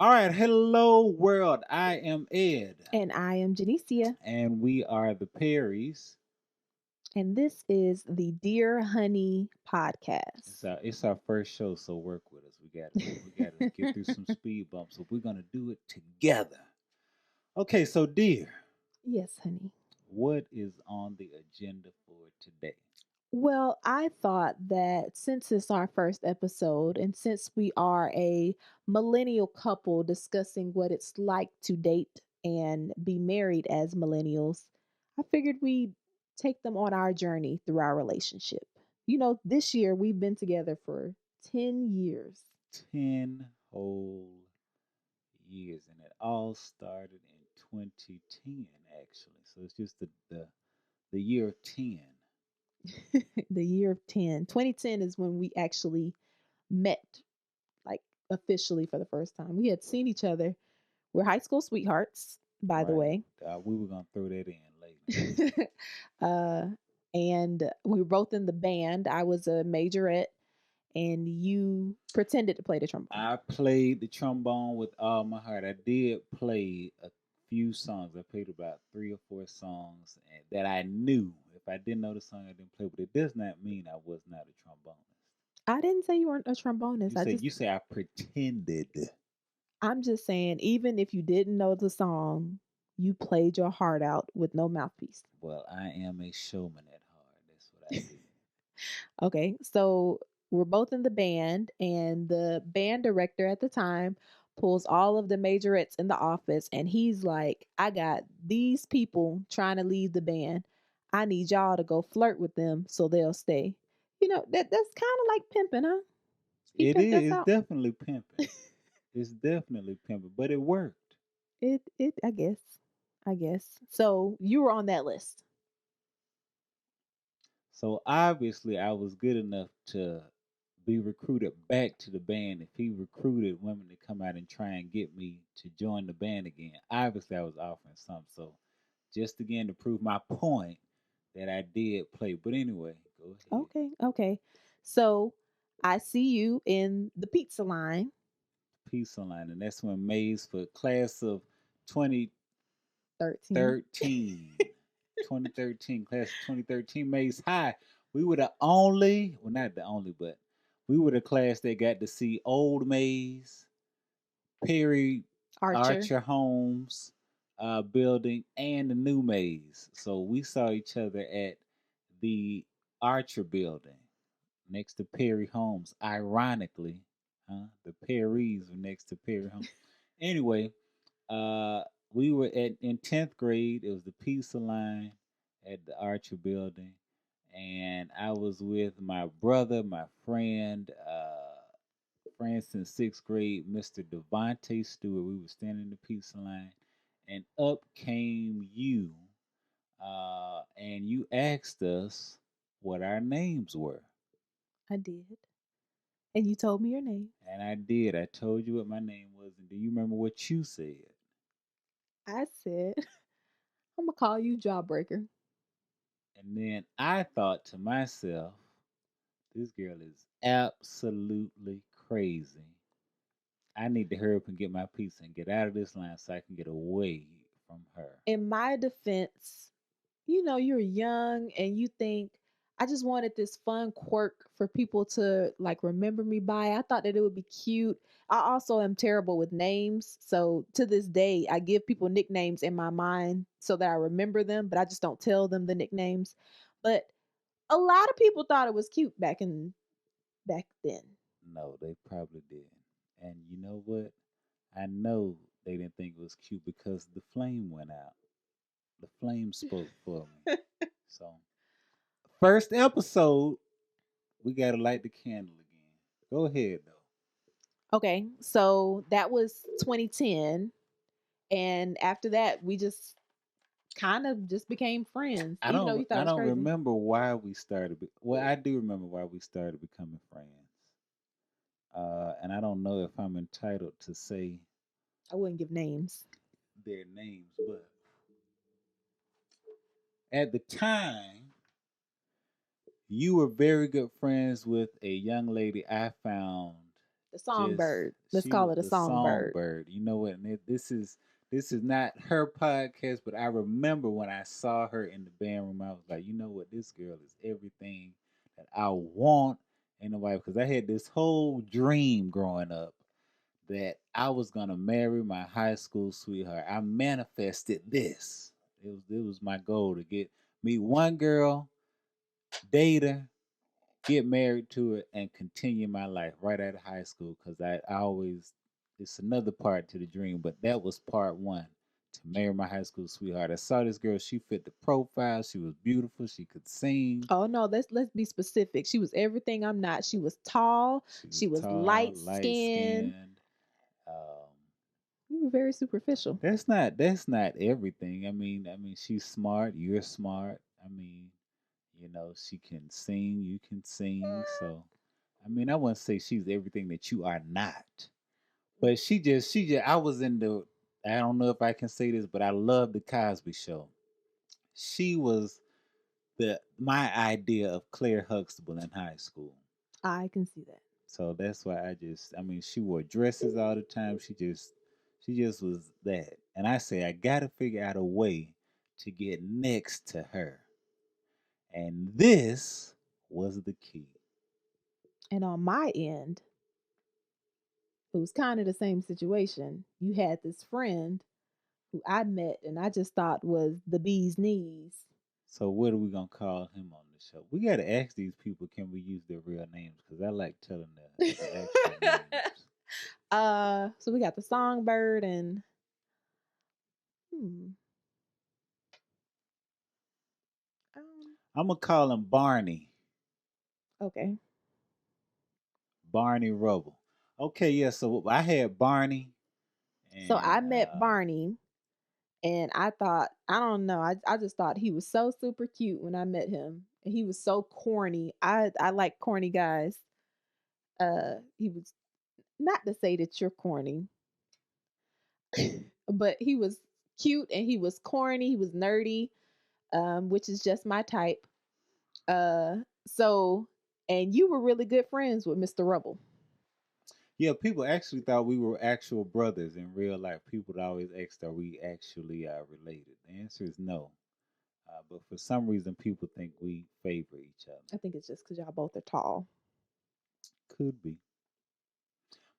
All right, hello world. I am Ed, And I am Janicia, and we are the Perrys. and this is the Dear Honey It's podcast. our first show, so work with us. We gotta get through some speed bumps, so we're gonna do it together. Okay, so dear, Yes, honey. what is on the agenda for today? Well, I thought that since it's our first episode, and since we are a millennial couple discussing what it's like to date and be married as millennials, I figured we'd take them on our journey through our relationship. This year we've been together for 10 years. 10 whole years, and it all started in 2010, actually. So it's just the year of 10. The year of 10. 2010 is when we actually met, like officially for the first time. We had seen each other. We're high school sweethearts, by the Right. way. We were gonna throw that in later. uh, and we were both in the band. I was a majorette, and you pretended to play the trombone. I played the trombone with all my heart. I did play a few songs. I played about 3 or 4 songs that I knew. If I didn't know the song, I didn't play. But it does not mean I was not a trombonist. I didn't say you weren't a trombonist. You say I pretended. I'm just saying, even if you didn't know the song, you played your heart out with no mouthpiece. Well, I am a showman at heart. That's what I do. Okay, so we're both in the band, and the band director at the time pulls all of the majorettes in the office, and he's like, I got these people trying to leave the band. I need y'all to go flirt with them so they'll stay. That's kind of like pimping, huh? He It pimped us is. It's out. definitely pimping. It's definitely pimping, but it worked. It I guess. So you were on that list. So obviously, I was good enough to be recruited back to the band. If he recruited women to come out and try and get me to join the band again, obviously I was offering something. So just again to prove my point that I did play. But anyway, go ahead. Okay. So I see you in the pizza line. Peace line, and that's when Mays for class of 13. 2013, 2013 class of 2013 Mays High. We were the only, well, not the only, but we were the class that got to see Old Mays, Perry Archer. Archer Homes building, and the new Maze. So we saw each other at the Archer building next to Perry Homes. Ironically, the Perrys were next to Perry Homes. Anyway, uh, we were in 10th grade. It was the Pizza Line at the Archer building, and I was with my brother, my friend. Friends in 6th grade, Mr. Devontae Stewart. We were standing in the pizza line, and up came you, and you asked us what our names were. I did. And you told me your name. And I did. I told you what my name was. And do you remember what you said? I said, I'm going to call you Jawbreaker. And then I thought to myself, this girl is absolutely crazy. I need to hurry up and get my pizza and get out of this line so I can get away from her. In my defense, you're young and you think, I just wanted this fun quirk for people to like remember me by. I thought that it would be cute. I also am terrible with names. So to this day, I give people nicknames in my mind so that I remember them, but I just don't tell them the nicknames. But a lot of people thought it was cute back then. No, they probably didn't. And you know what? I know they didn't think it was cute because the flame went out. The flame spoke for me. So, first episode, we got to light the candle again. Go ahead, though. Okay, so that was 2010, and after that, we just kind of just became friends, I even though don't you thought I it was don't crazy. remember why we started. Well, I do remember why we started becoming friends. And I don't know if I'm entitled to say I wouldn't give names. their names, but at the time, you were very good friends with a young lady I found The Just songbird. Let's she call was it a the songbird. songbird. You know what? And this is not her podcast, but I remember when I saw her in the band room, I was like, you know what? This girl is everything that I want in a wife. Because I had this whole dream growing up that I was gonna marry my high school sweetheart. I manifested this. It was my goal to get meet one girl, date her, get married to it, and continue my life right out of high school. Because I always, it's another part to the dream, but that was part one, to marry my high school sweetheart. I saw this girl, she fit the profile, she was beautiful, she could sing, Oh no, let's be specific. She was everything I'm not. She was tall. she She was was tall, light light skinned. skinned. Um, You were very superficial. that's not everything. I mean, she's smart. You're smart. I mean, she can sing. You can sing. So, I mean, I wouldn't say she's everything that you are not. But she just. I was in the. I don't know if I can say this, but I love the Cosby Show. She was the my idea of Claire Huxtable in high school. I can see that. So that's why I mean, she wore dresses all the time. She just was that. And I say, I got to figure out a way to get next to her. And this was the key. And on my end, it was kind of the same situation. You had this friend who I met and I just thought was the bee's knees. So what are we going to call him on the show? We got to ask these people, can we use their real names? Because I like telling the actual names. So we got the songbird and hmm, um, I'm going to call him Barney. okay. Barney Rubble. Okay, yeah, so I had Barney So I and met Barney and I thought, I don't know, I just thought he was so super cute when I met him. And he was so corny. I like corny guys. He was, not to say that you're corny, but he was cute and he was corny, he was nerdy, which is just my type. Uh, so, and you were really good friends with Mr. Rubble. yeah, people actually thought we were actual brothers in real life. People would always ask, "Are we actually related?" The answer is no. But for some reason, people think we favor each other. I think it's just because y'all both are tall. Could be.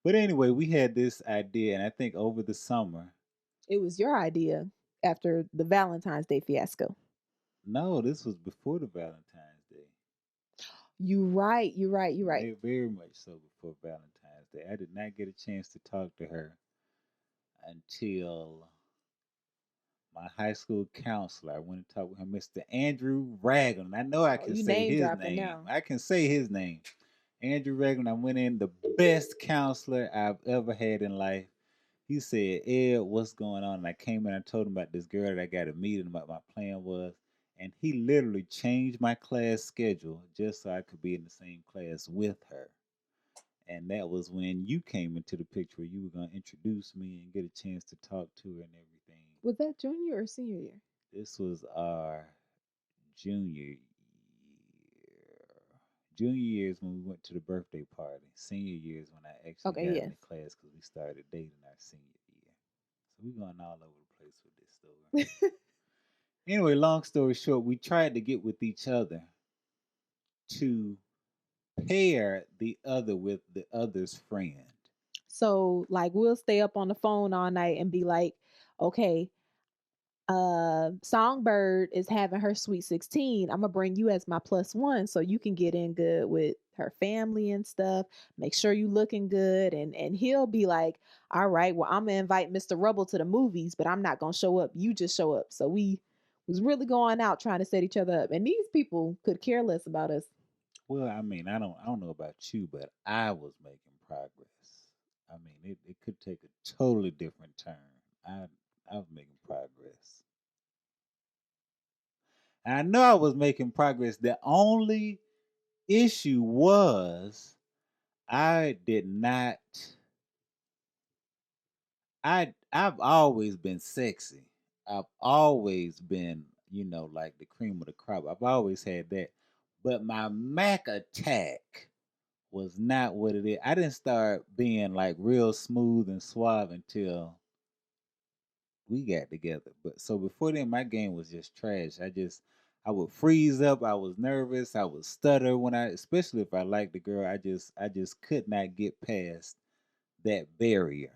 But anyway, we had this idea, and I think over the summer. It was your idea after the Valentine's Day fiasco. No, this was before the Valentine's Day. You right, you right, you right. Very, very much so before Valentine's Day. I did not get a chance to talk to her until my high school counselor. I went and talked with him, Mr. Andrew Ragland. I know I Oh, can you say name his dropping name. now. I can say his name. Andrew Ragland. I went in, the best counselor I've ever had in life. He said, Ed, what's going on? And I came in and told him about this girl that I got to meet and what my plan was. And he literally changed my class schedule just so I could be in the same class with her. And that was when you came into the picture where you were going to introduce me and get a chance to talk to her and everything. Was that junior or senior year? This was our junior year. Junior year is when we went to the birthday party. Senior year is when I actually Okay, got in yes. the class because we started dating our senior year. So we're going all over the place with this story. Anyway, long story short, we tried to get with each other to pair the other with the other's friend. So like we'll stay up on the phone all night and be like, okay, Songbird is having her sweet 16. I'm gonna bring you as my plus one so you can get in good with her family and stuff. Make sure you looking good, and he'll be like, all right, well, I'm gonna invite Mr. Rubble to the movies, but I'm not gonna show up. You just show up. So we was really going out trying to set each other up. And these people could care less about us. Well, I mean, I don't know about you, but I was making progress. I mean, it could take a totally different turn. I was making progress. And I know I was making progress. The only issue was I did not I've always been sexy. I've always been, like the cream of the crop. I've always had that. But my Mac attack was not what it is. I didn't start being like real smooth and suave until we got together. But so before then, my game was just trash. I would freeze up. I was nervous. I would stutter when especially if I liked the girl. I just could not get past that barrier.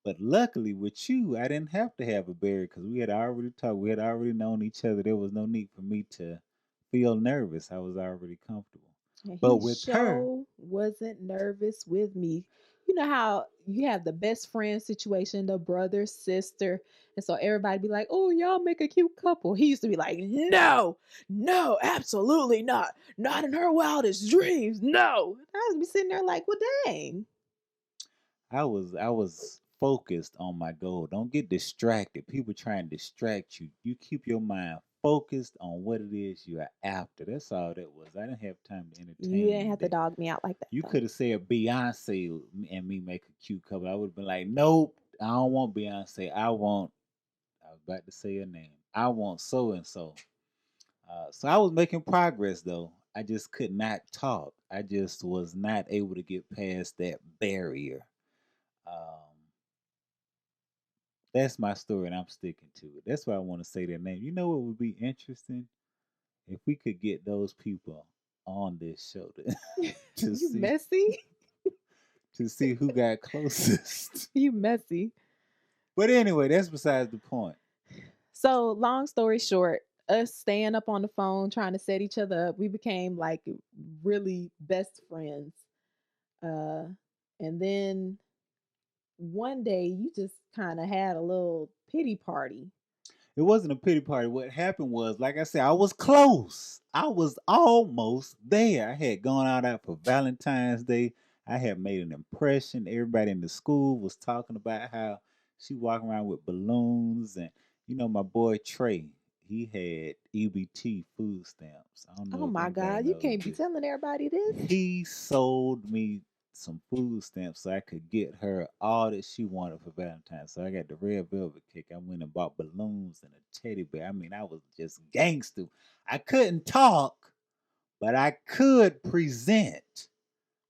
But luckily with you, I didn't have to have a barrier because we had already talked. We had already known each other. There was no need for me to feel nervous. I was already comfortable. And But he with her, sure wasn't nervous with me. You know how you have the best friend situation, the brother, sister, and so everybody be like, "Oh, y'all make a cute couple." He used to be like, "No, no, absolutely not, not in her wildest dreams, no." I would be sitting there like, "Well, dang." I was focused on my goal. Don't get distracted. People try and distract you. You keep your mind focused on what it is you are after. That's all that was. I didn't have time to You entertain didn't you have to today. dog me out like that You though. could have said Beyonce and me make a cute couple. I would have been like, nope, I don't want Beyonce. I was about to say her name. I want so and so. So I was making progress though. I just could not talk. I just was not able to get past that barrier. Um, that's my story, and I'm sticking to it. That's why I want to say their name. You know what would be interesting if we could get those people on this show to, to You see messy. who got closest. You messy. But anyway, that's besides the point. So, long story short, us staying up on the phone trying to set each other up, we became like really best friends. Uh, and then one day you just kind of had a little pity party. It wasn't a pity party. What happened was, like I said, I was close. I was almost there. I had gone out for Valentine's Day. I had made an impression. Everybody in the school was talking about how she walking around with balloons, and my boy Trey, he had EBT food stamps. I don't Oh know if my anybody God, you knows can't be this. telling everybody this. He sold me some food stamps so I could get her all that she wanted for Valentine's. So I got the red velvet cake. I went and bought balloons and a teddy bear. I mean, I was just gangster. I couldn't talk, but I could present.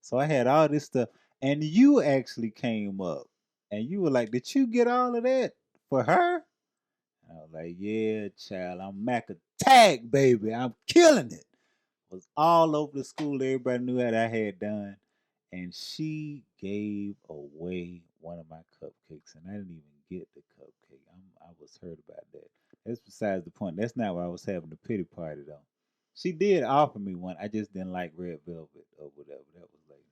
So I had all this stuff. And you actually came up and you were like, did you get all of that for her? I was like, yeah, child, I'm Mac Tag, baby. I'm killing it. Was all over the school. Everybody knew what I had done. And she gave away one of my cupcakes, and I didn't even get the cupcake. I was hurt about that. That's besides the point. That's not why I was having the pity party, though. She did offer me one. I just didn't like red velvet or whatever. That was later.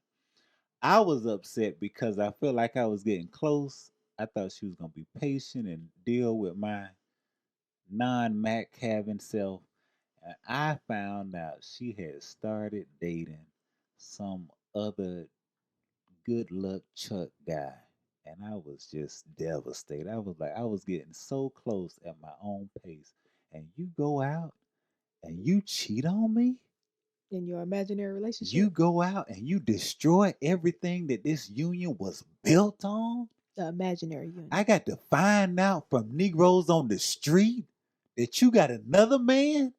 I was upset because I felt like I was getting close. I thought she was going to be patient and deal with my non-Mac having self. And I found out she had started dating some other good luck Chuck guy. And I was just devastated. I was like, I was getting so close at my own pace. And you go out and you cheat on me? In your imaginary You relationship, go out and you destroy everything that this union was built on? the imaginary union. I got to find out from Negroes on the street that you got another man?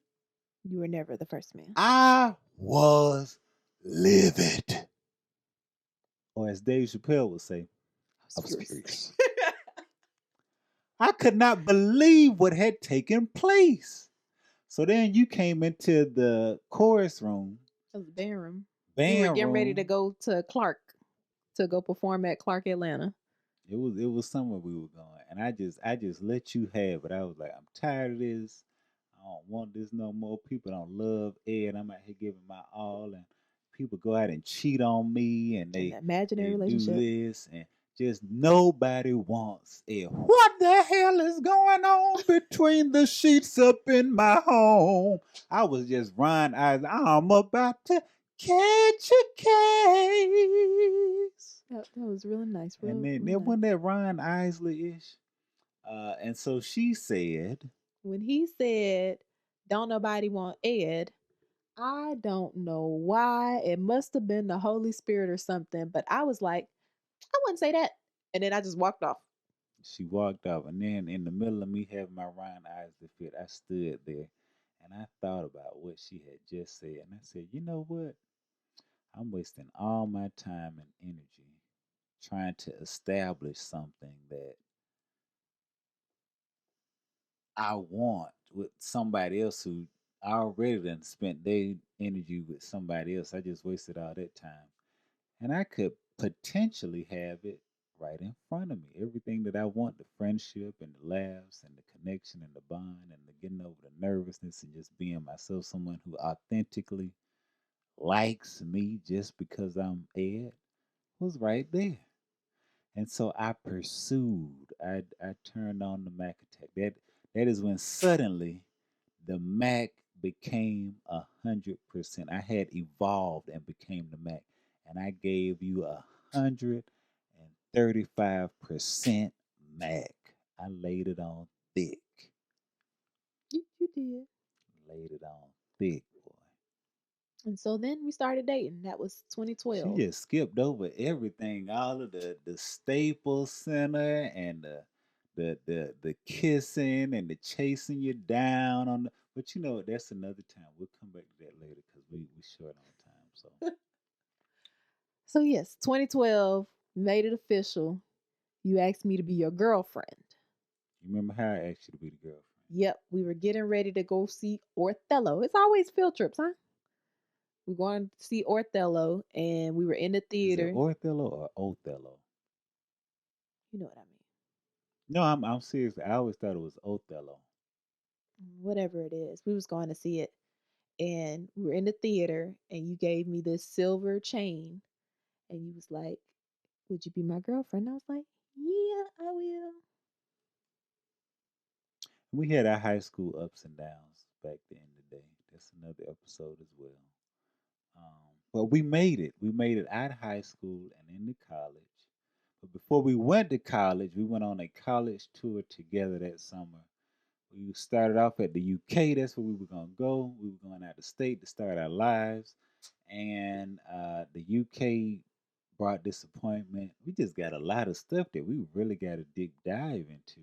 You were never the first man. I was livid. Or as Dave Chappelle would say, I was furious. I could not believe what had taken place. So then you came into the chorus room, That was the band room. We were band getting ready to room. go to Clark to go perform at Clark Atlanta. It was somewhere we were going, and I just let you have it. I was like, I'm tired of this. I don't want this no more. People don't love Ed. I'm out here giving my all, and people go out and cheat on me, and In they the imaginary they do relationship. this, and just nobody wants Ed. What the hell is going on between the sheets up in my home? I was just Ron Eyes. I'm about to catch a case. That was really nice. And Real, then real there nice. wasn't that Ryan Isley ish. And so she said, When he said, "Don't nobody want Ed," I don't know why. It must have been the Holy Spirit or something. But I was like, I wouldn't say that. And then I just walked off. she walked off. And then in the middle of me having my Ryan Isley fit, I stood there and I thought about what she had just said. And I said, you know what? I'm wasting all my time and energy trying to establish something that I want with somebody else who already done spent their energy with somebody else. I just wasted all that time. And I could potentially have it right in front of me. Everything that I want, the friendship and the laughs and the connection and the bond and the getting over the nervousness and just being myself, someone who authentically likes me just because I'm Ed, was right there. And so I pursued. I turned on the Mac attack. That is when suddenly the Mac became 100%. I had evolved and became the Mac, and I gave you 135% Mac. I laid it on thick. You did. Laid it on thick, boy. And so then we started dating. That was She 2012. just skipped over everything, all of the Staples Center and the kissing and the chasing you down on the, but you know that's another time. We'll come back to that later because we short on time. So So yes, 2012 made it official. You asked me to be your girlfriend. you remember how I asked you to be the girlfriend? Yep, we were getting ready to go see Othello. It's always field trips, huh? We're going to see Othello, and we were in the Is it theater. Othello or Othello? You know what I mean. No, I'm serious. I always thought it was Othello. Whatever it is, we was going to see it, and we were in the theater, and you gave me this silver chain, and you was like, "Would you be my girlfriend?" I was like, "Yeah, I will." We had our high school ups and downs back then today. That's another episode as well. But we made it. We made it out of high school and into college. But before we went to college, we went on a college tour together that summer. We started off at the UK. That's where we were going to go. We were going out of state to start our lives. And the UK brought disappointment. We just got a lot of stuff that we really got to dig dive into.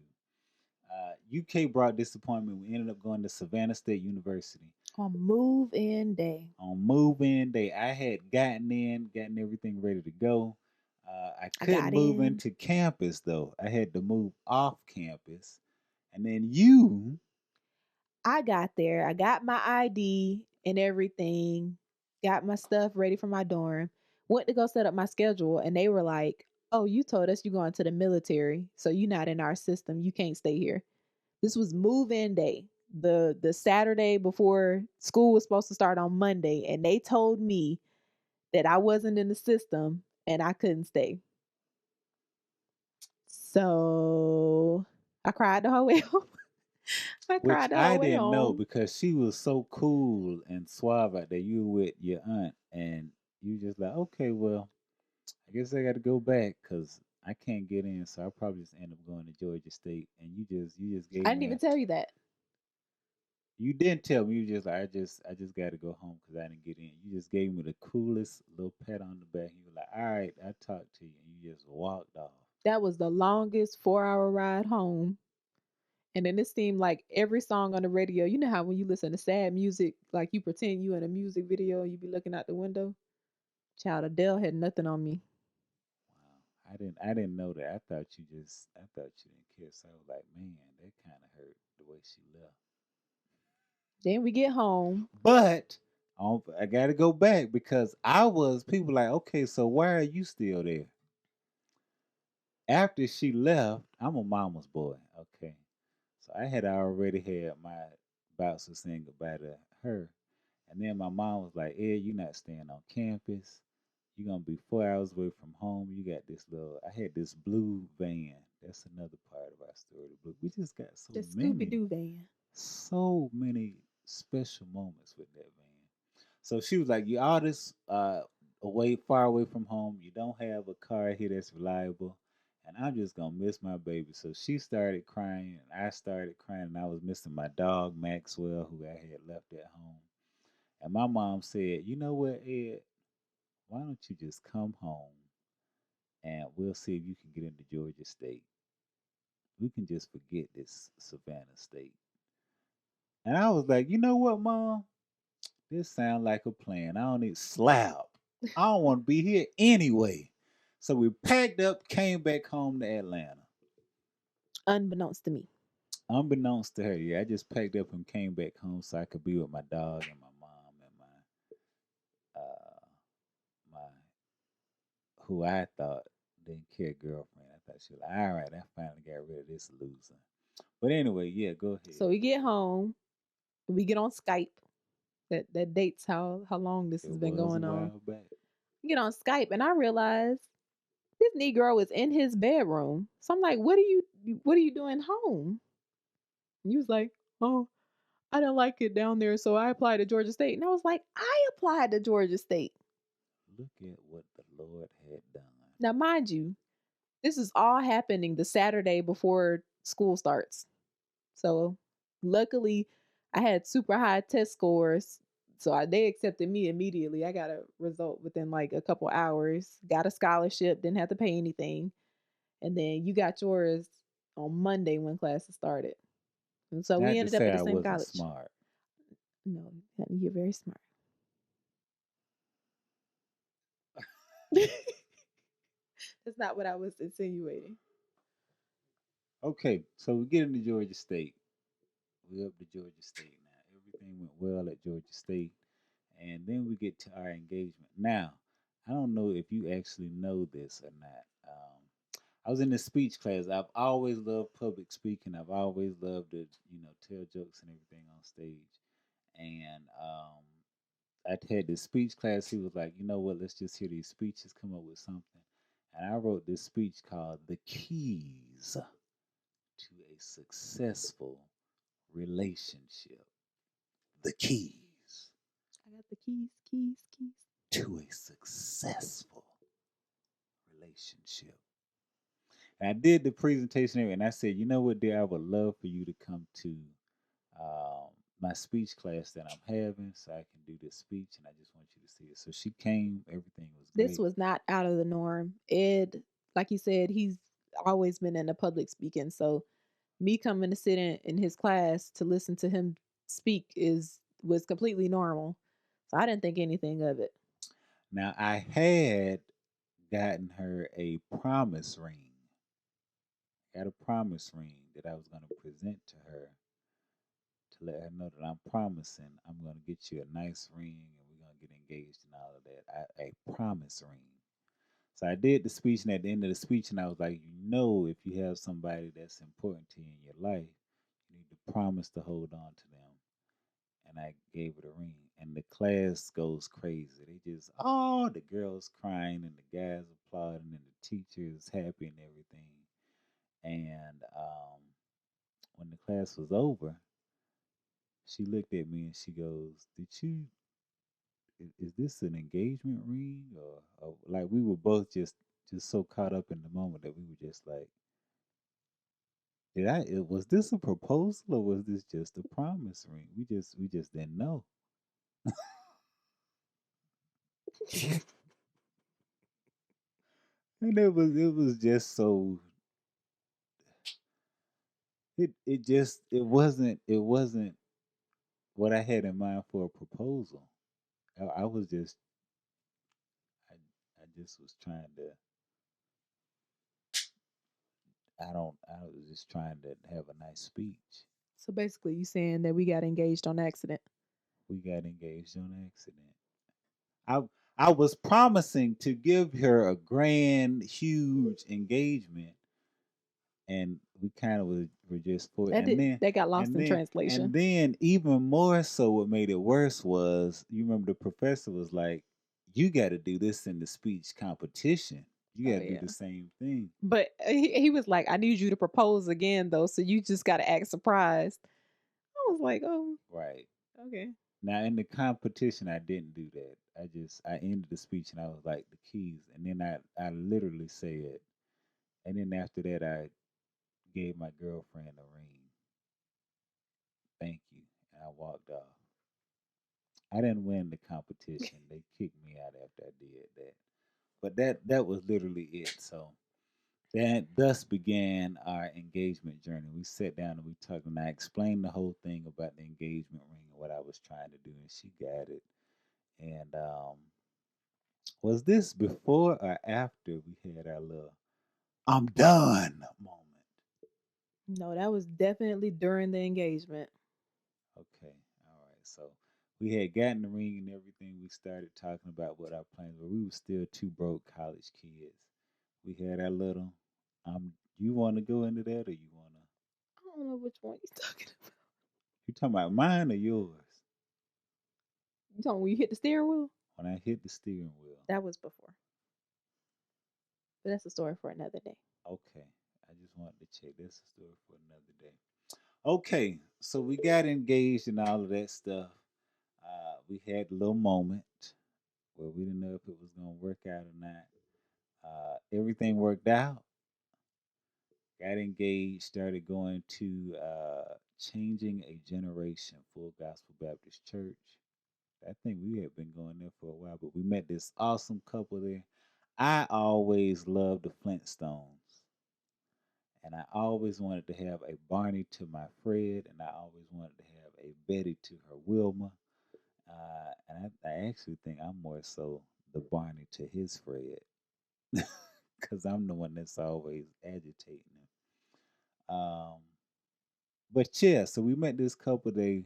UK brought disappointment. We ended up going to Savannah State University. On move-in day, On move in day, I had gotten everything ready to go. I I couldn't got move in. into campus though. I had to move off campus. And then you, I got there. I got my ID and everything, got my stuff ready for my dorm, went to go set up my schedule, and they were like, "Oh, you told us you're going to the military, so you're not in our system. You can't stay here." This was move-in day, the Saturday before school was supposed to start on Monday, and they told me that I wasn't in the system and I couldn't stay. So I cried the whole way home. I which cried the I whole way didn't know home. because she was so cool and suave out there. You were with your aunt, and you just like, okay, well, I guess I got to go back because I can't get in, so I probably just end up going to Georgia State. And you just gave I didn't me even a. tell you that. You didn't tell me. You just like I just got to go home because I didn't get in. You just gave me the coolest little pat on the back. You were like, all right, I talked to you, and you just walked off. That was the longest 4 hour ride home. And then it seemed like every song on the radio, you know how when you listen to sad music, like you pretend you in a music video and you be looking out the window? Child, Adele had nothing on me. Wow, I didn't know that. I thought you didn't care. So I was like, man, that kind of hurt the way she left. Then we get home. But I got to go back because I was people like, okay, so why are you still there? After she left, I'm a mama's boy. Okay, so I had already had my bouts of saying goodbye to her, and then my mom was like, "Ed, you're not staying on campus. You're gonna be 4 hours away from home. You got this little. I had this blue van. That's another part of our story. The blue. We just got The Scooby Doo van. so many special moments with that van. So she was like, "You all this away, far away from home. You don't have a car here that's reliable, and I'm just gonna miss my baby." So she started crying, and I started crying, and I was missing my dog Maxwell, who I had left at home. And my mom said, "You know what, Ed? Why don't you just come home, and we'll see if you can get into Georgia State. We can just forget this Savannah State." And I was like, "You know what, Mom? This sounds like a plan. I don't need slap." I don't want to be here anyway. So we packed up, came back home to Atlanta. Unbeknownst to me. Unbeknownst to her, yeah, I just packed up and came back home so I could be with my dog and my mom and uh my who I thought didn't care girlfriend. I thought she was like, all right, I finally got rid of this loser. But anyway, yeah, go So ahead. we get home, we get on Skype. That dates how long this It has been was a going on. while back. We get on Skype and I realize this Negro is in his bedroom. So I'm like, what are you doing home? And he was like, oh, I don't like it down there, so I applied to Georgia State. And I was like, I applied to Georgia State. Look at what the Lord had done. Now, mind you, this is all happening the Saturday before school starts. So luckily, I had super high test scores. So they accepted me immediately. I got a result within like a couple hours, got a scholarship, didn't have to pay anything. And then you got yours on Monday when classes started. And so we Not to ended up say at the I same wasn't college. smart. No, honey, you're very smart. That's not what I was insinuating. Okay, so we get into Georgia State. We up to Georgia State now. Everything went well at Georgia State. And then we get to our engagement. Now, I don't know if you actually know this or not. I was in the speech class. I've always loved public speaking. I've always loved to, tell jokes and everything on stage. And I had this speech class. He was like, you know what? Let's just hear these speeches, come up with something. And I wrote this speech called "The Keys to a Successful Relationship." The keys I got the keys. to a successful relationship. And I did the presentation and I said, you know what, dear, I would love for you to come to um, my speech class that I'm having so I can do this speech and I just want you to see it. So she came, everything was This great. was not out of the norm. Ed, like you said, he's always been in the public speaking. So me coming to sit in his class to listen to him speak was completely normal. So I didn't think anything of it. Now, I had gotten her a promise ring. I got a promise ring that I was going to present to her to let her know that I'm promising I'm going to get you a nice ring and we're going to get engaged and all of that. A promise ring. So I did the speech, and at the end of the speech, and I was like, if you have somebody that's important to you in your life, you need to promise to hold on to them. And I gave her the ring, and the class goes crazy. They just, the girls crying, and the guys applauding, and the teacher is happy and everything. And when the class was over, she looked at me and she goes, "Did you? Is this an engagement ring, or like we were both just so caught up in the moment that we were just like, was this a proposal or was this just a promise ring? We just didn't know." And it was just so it wasn't what I had in mind for a proposal. I was just I just was trying to I was just trying to have a nice speech. So basically, you saying that we got engaged on accident. We got engaged on accident. I I was promising to give her a grand, huge engagement, and we kind of were just for it. That And did then that got lost and in then and translation. then even more so, what made it worse was you remember the professor was like, "You got to do this in the speech competition. You Oh got to do the yeah. same thing." But he was like, I need you to propose again though, so you just gotta act surprised. I was like, oh, Right okay. now in the competition, I didn't do that. I ended the speech and I was like the keys, and then I literally said, and then after that I gave my girlfriend a ring. Thank you. And I walked off. I didn't win the competition. They kicked me out after I did that. But that was literally it. So that thus began our engagement journey. We sat down and we talked, and I explained the whole thing about the engagement ring and what I was trying to do, and she got it. And Was this before or after we had our little "I'm done" moment? No, that was definitely during the engagement. Okay, all right. So we had gotten the ring and everything. We started talking about what our plans were. We were still two broke college kids. We had our little. You want to go into that, or you want to? I don't know which one you're talking about. You talking about mine or yours? You talking when you hit the steering wheel? When I hit the steering wheel. That was before. But that's a story for another day. Okay, I just wanted to check. That's a story for another day. Okay, so we got engaged and all of that stuff. We had a little moment where we didn't know if it was gonna work out or not. Everything worked out. Got engaged. Started going to Changing a Generation Full Gospel Baptist Church. I think we had been going there for a while, but we met this awesome couple there. I always loved the Flintstones, and I always wanted to have a Barney to my Fred, and I always wanted to have a Betty to her Wilma. And I actually think I'm more so the Barney to his Fred, because I'm the one that's always agitating him. But yeah, so we met this couple. They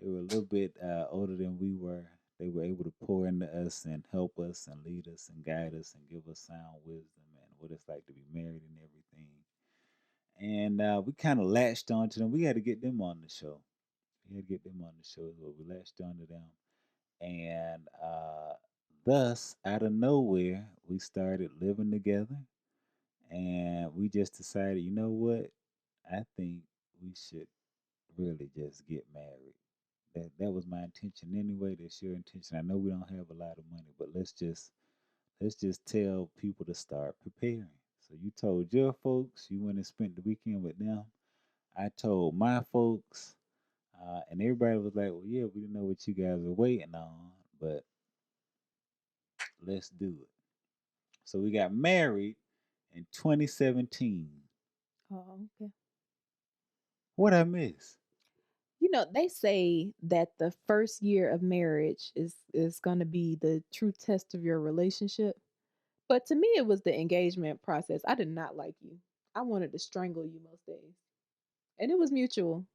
were a little bit older than we were. They were able to pour into us and help us and lead us and guide us and give us sound wisdom and what it's like to be married and everything. And we kind of latched onto them. We had to get them on the show. We had to get them on the show. So we latched onto them. And thus, out of nowhere, we started living together. And we just decided, you know what? I think we should really just get married. That was my intention anyway. That's your intention. I know we don't have a lot of money, but let's just tell people to start preparing. So you told your folks you went and spent the weekend with them. I told my folks, and everybody was like, "Well, yeah, we didn't know what you guys were waiting on, but let's do it." So we got married in 2017. Oh, okay. What I miss? You know, they say that the first year of marriage is going to be the true test of your relationship. But to me, it was the engagement process. I did not like you. I wanted to strangle you most days, and it was mutual.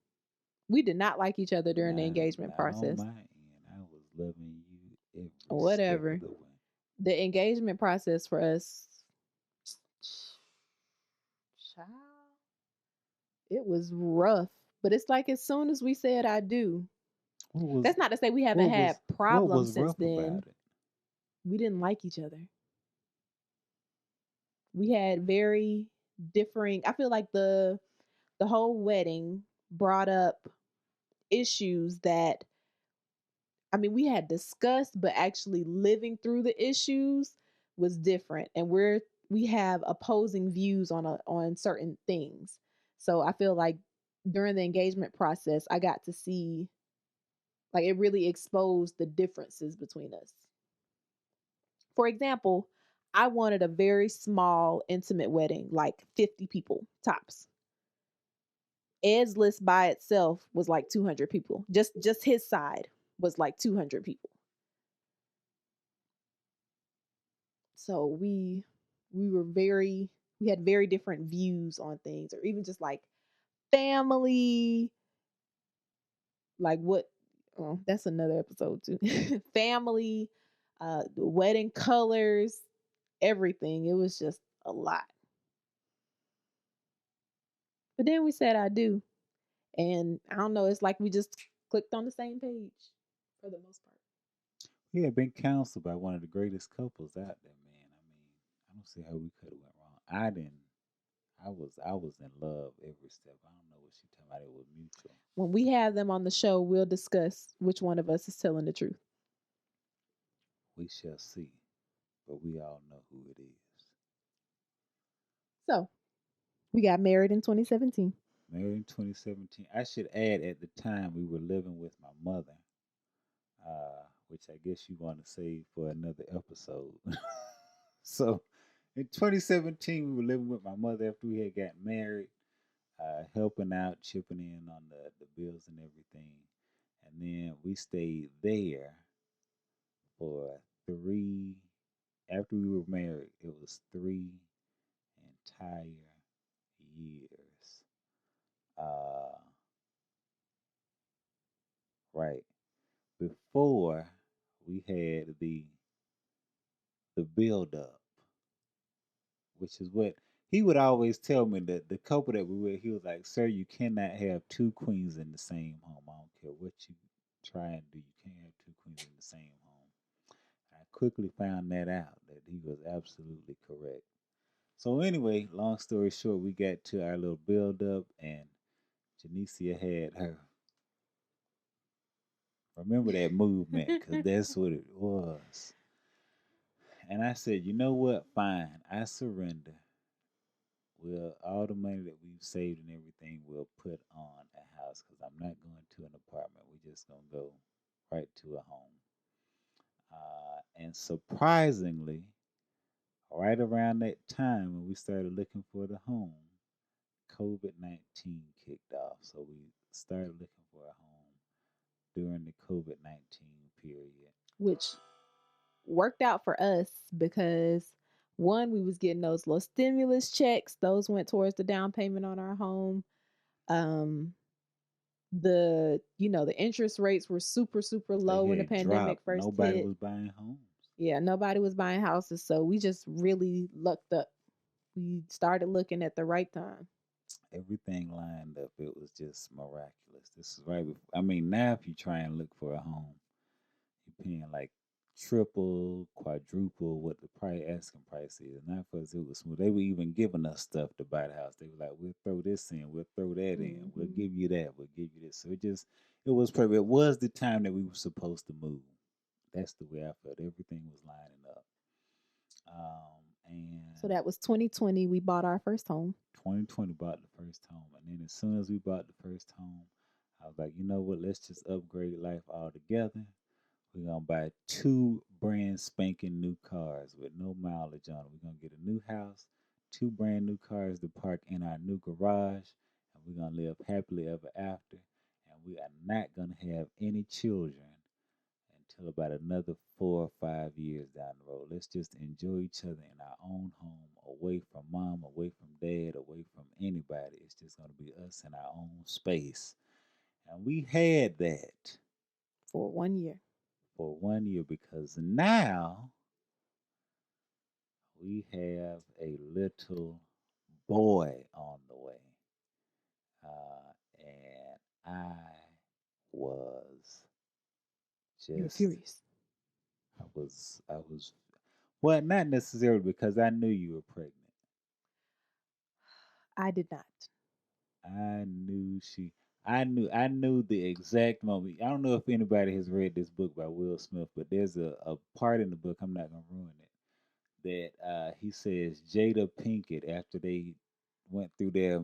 We did not like each other during the Nah, engagement not on process. my end. I was loving you every step of Whatever. the way. The engagement process for us, child, it was rough. But it's like as soon as we said I do, What was that's not to say we haven't what had was what problems was since rough then. about it? We didn't like each other. We had very differing. I feel like the whole wedding brought up issues that, I mean, we had discussed, but actually living through the issues was different. And we have opposing views on certain things. So I feel like during the engagement process, I got to see, like, it really exposed the differences between us. For example, I wanted a very small, intimate wedding, like 50 people tops. Ed's list by itself was like 200 people. Just his side was like 200 people. So we had very different views on things, or even just like family, like what, oh, that's another episode too. Family, the wedding colors, everything. It was just a lot. But then we said I do. And I don't know, it's like we just clicked on the same page for the most part. He had been counseled by one of the greatest couples out there, man. I mean, I don't see how we could have went wrong. I didn't. I was in love every step. I don't know what she talking about. It was mutual. When we have them on the show, we'll discuss which one of us is telling the truth. We shall see, but we all know who it is. So we got married in 2017. Married in 2017. I should add, at the time we were living with my mother, which I guess you want to save for another episode. So in 2017, we were living with my mother after we had gotten married, helping out, chipping in on the bills and everything. And then we stayed there for 3 After we were married, it was 3 entire years. Uh, right before we had the build up, which is what he would always tell me that the couple that we were, he was like, "Sir, you cannot have two queens in the same home. I don't care what you try and do. You can't have two queens in the same home." I quickly found that out that he was absolutely correct. So anyway, long story short, we got to our little build up, and Janicia had her. Remember that movement, because that's what it was. And I said, you know what? Fine, I surrender. We'll all the money that we've saved and everything we'll put on a house because I'm not going to an apartment. We're just gonna go right to a home. And surprisingly, right around that time when we started looking for the home, COVID-19 kicked off. So we started looking for a home during the COVID-19 period. which worked out for us because one, we was getting those little stimulus checks. Those went towards the down payment on our home. Um, the interest rates were super They low when the had pandemic dropped. first Nobody hit. was buying homes. Yeah, nobody was buying houses, so we just really lucked up. We started looking at the right time. Everything lined up. It was just miraculous. This is right before. I mean, now if you try and look for a home, you're paying like triple, quadruple what the price asking price is. Not for us, it was smooth. They were even giving us stuff to buy the house. They were like, "We'll throw this in. We'll throw that in. We'll Hmm. give you that. We'll give you this." So it was perfect. It was the time that we were supposed to move. That's the way I felt. Everything was lining up. So And that was 2020. We bought our first home. 2020 bought the first home. And then as soon as we bought the first home, I was like, you know what? Let's just upgrade life altogether. We're gonna buy two brand spanking new cars with no mileage on them. We're gonna get a new house, two brand new cars to park in our new garage, and we're gonna live happily ever after. And we are not gonna have any children until about another 4 or 5 years down the road. Let's just enjoy each other in our own home, away from mom, away from dad, away from anybody. It's just gonna be us in our own space. And we had that For 1 year. for 1 year because now we have a little boy on the way. And I was You were just, furious. I was, well, not necessarily because I knew you were pregnant. I did not. I knew she, I knew the exact moment. I don't know if anybody has read this book by Will Smith, but there's a part in the book, I'm not going to ruin it, that he says Jada Pinkett, after they went through their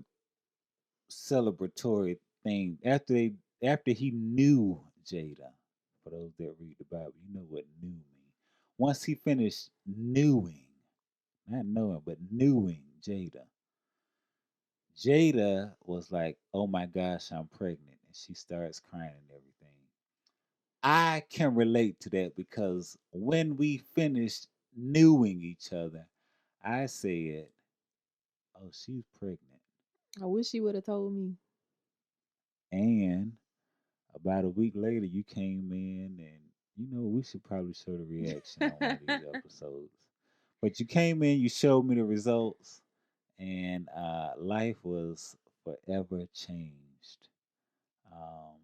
celebratory thing, after he knew Jada, for those that read the Bible, you know what knew mean. Once he finished knewing, not knowing, but knewing Jada, Jada was like, "Oh my gosh, I'm pregnant," and she starts crying and everything. I can relate to that because when we finished knewing each other, I said, "Oh, she's pregnant." I wish she would have told me. And about a week later, you came in, and we should probably show the reaction on one of these episodes. But you came in, you showed me the results, and life was forever changed. Um,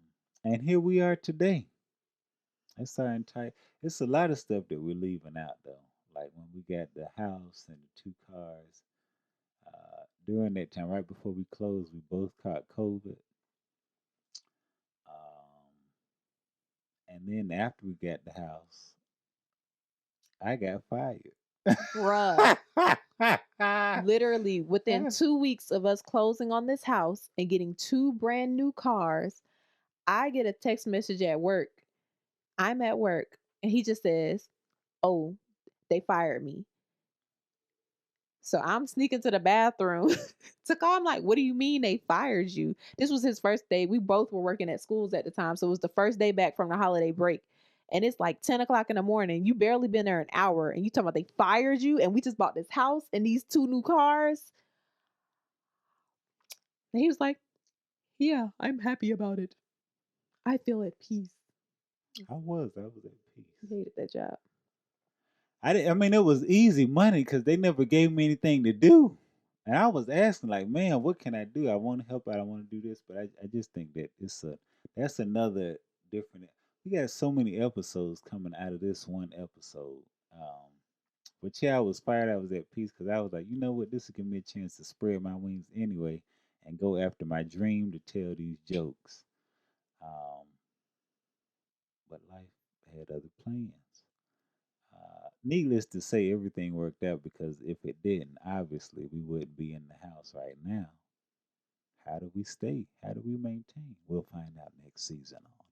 and here we are today. It's our entire. It's a lot of stuff that we're leaving out though. Like when we got the house and the two cars. During that time, right before we closed, we both caught COVID. Um, and then after we got the house, I got fired. Bruh, literally within 2 weeks of us closing on this house and getting two brand new cars, I get a text message at work. I'm at work, and he just says, "Oh, they fired me." So I'm sneaking to the bathroom to call him, like, "What do you mean they fired you?" This was his first day. We both were working at schools at the time. So it was the first day back from the holiday break. and it's like 10 o'clock in the morning. You barely been there an hour, and you talking about they fired you, and we just bought this house and these two new cars. And he was like, "Yeah, I'm happy about it. I feel at peace." I was at He peace. hated that job. I mean, it was easy money because they never gave me anything to do. And I was asking, like, man, what can I do? I want to help out. I want to do this, but I just think that that's another different. We got so many episodes coming out of this one episode. Um, but yeah, I was fired. I was at peace because I was like, you know what? This will give me a chance to spread my wings anyway and go after my dream to tell these jokes. Um, but life had other plans. Needless to say, everything worked out because if it didn't, obviously we wouldn't be in the house right now. How do we stay? How do we maintain? We'll find out next season on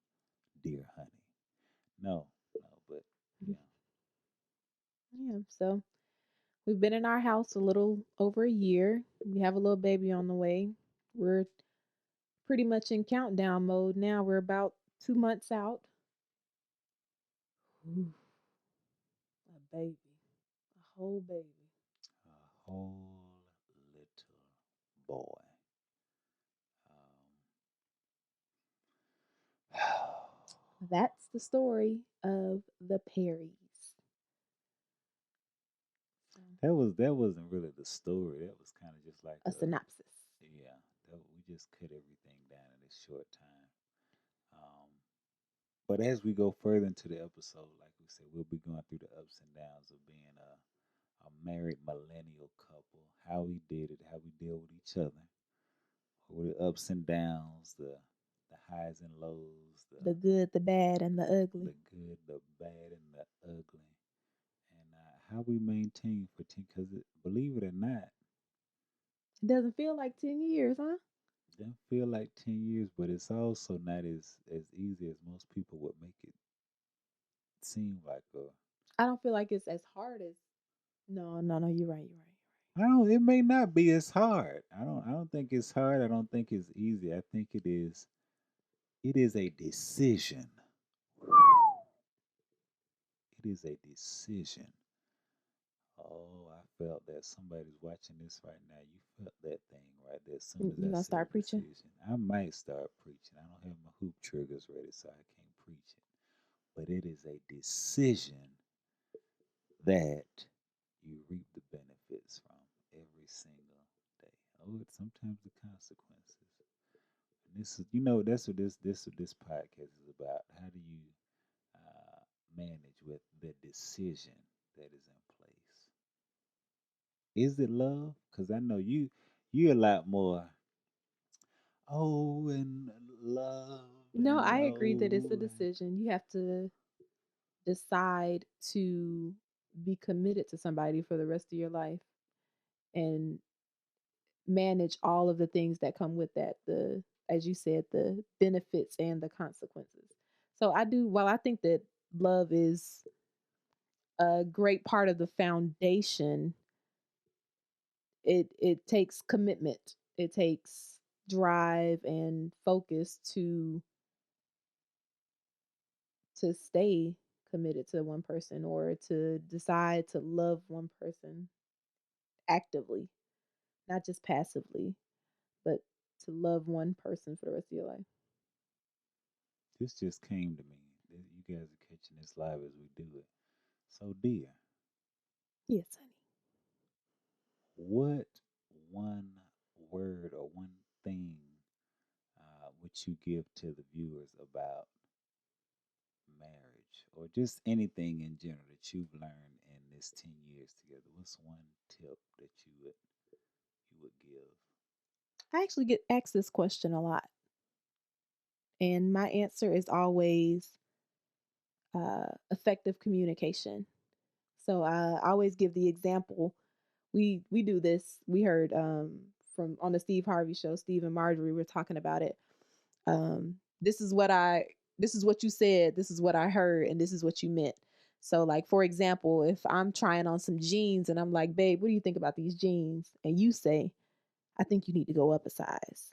Dear Honey. No, no, but yeah. Yeah, so we've been in our house a little over a year. We have a little baby on the way. We're pretty much in countdown mode now. We're about 2 months out. Ooh, a baby, a whole baby. A whole little boy. That's the story of the Perrys. So, That wasn't really the story. That was kind of just like a a synopsis. yeah. We just cut everything down in this short time. Um, but as we go further into the episode, like we said, we'll be going through the ups and downs of being a married millennial couple, how we did it, how we deal with each other, with the ups and downs, the highs and lows, The good, the bad, and the the ugly. good, the bad, and the ugly, and how we maintain for 10. Because believe it or not, It doesn't feel like 10 years, huh? it doesn't feel like 10 years, but it's also not as easy as most people would make it seem like. I don't feel like it's as hard as. No, no, no, you're right, you're right, I don't. It may not be as hard. I don't think it's hard. I don't think it's easy. I think it is. It is a decision. It is a decision. Oh, I felt that somebody's watching this right now. You felt that thing right there as soon right. as You I gonna said start preaching? decision. I might start preaching. I don't have my hoop triggers ready, so I can't preach it. But it is a decision that you reap the benefits from every single day. Oh, it's sometimes the consequences. And this is, that's what this podcast is about. How do you manage with the decision that is in place? Is it love? Because I know you're a lot more. Oh, and love No, and I agree that it's a oh, and decision. You have to decide to be committed to somebody for the rest of your life and manage all of the things that come with that, the, as you said, the benefits and the consequences. So I do, while I think that love is a great part of the foundation, it takes commitment. It takes drive and focus to stay committed to one person or to decide to love one person actively, not just passively, but to love one person for the rest of your life. this just came to me. You guys are catching this live as we do it. So, dear, Yes, honey. what one word or one thing would you give to the viewers about marriage or just anything in general that you've learned in this 10 years together? What's one tip that you would give? I actually get asked this question a lot, and my answer is always effective communication. So I always give the example. We do this. We heard from on the Steve Harvey show. Steve and Marjorie were talking about it. This is what I. This is what you said. This is what I heard, and this is what you meant. So, like for example, if I'm trying on some jeans and I'm like, "Babe, what do you think about these jeans?" and you say, "I think you need to go up a size."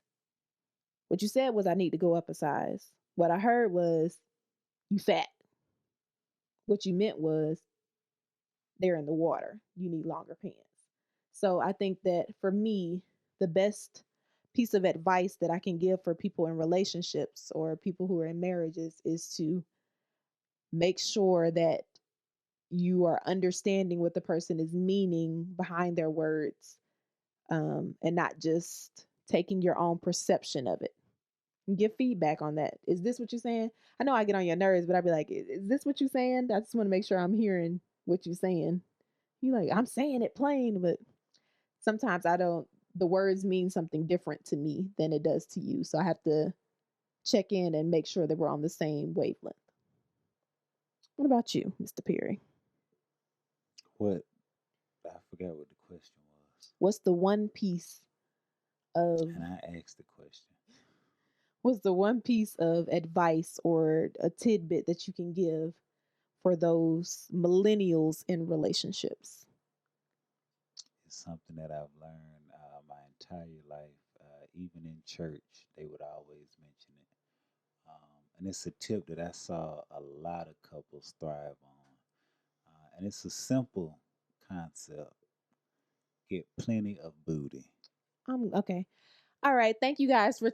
What you said was, "I need to go up a size." What I heard was, "You fat." what you meant was they're in the water. You need longer pants. So I think that for me, the best piece of advice that I can give for people in relationships or people who are in marriages is to make sure that you are understanding what the person is meaning behind their words, and not just taking your own perception of it. Give feedback on that. Is this what you're saying? I know I get on your nerves, but I'd be like, is this what you're saying? I just want to make sure I'm hearing what you're saying. You like, I'm saying it plain, but sometimes I don't, the words mean something different to me than it does to you. So I have to check in and make sure that we're on the same wavelength. What about you, Mr. Perry? What? I forgot what the question was. What's the one piece of And I asked the question. what's the one piece of advice or a tidbit that you can give for those millennials in relationships? It's something that I've learned my entire life. Even in church, they would always mention it. And it's a tip that I saw a lot of couples thrive on. And it's a simple concept: get plenty of booty. Okay. All right. Thank you guys for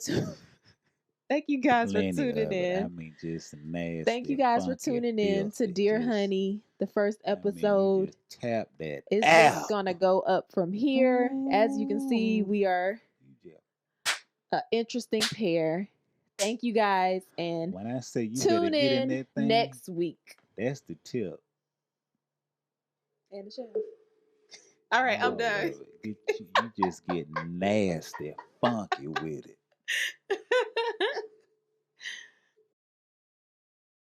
thank you guys for Plenty tuning of it. I in. mean, just Thank you nasty, guys for funky, tuning in to filthy. Dear Just, Honey, the first I mean, you episode. just tap that It's just out. gonna go up from here. As you can see, we are You just, an interesting pair. Thank you guys, and when I say you better tune get in in that thing, next week. that's the tip. And the show. All right, I'm All done. of it. You just get nasty, funky with it.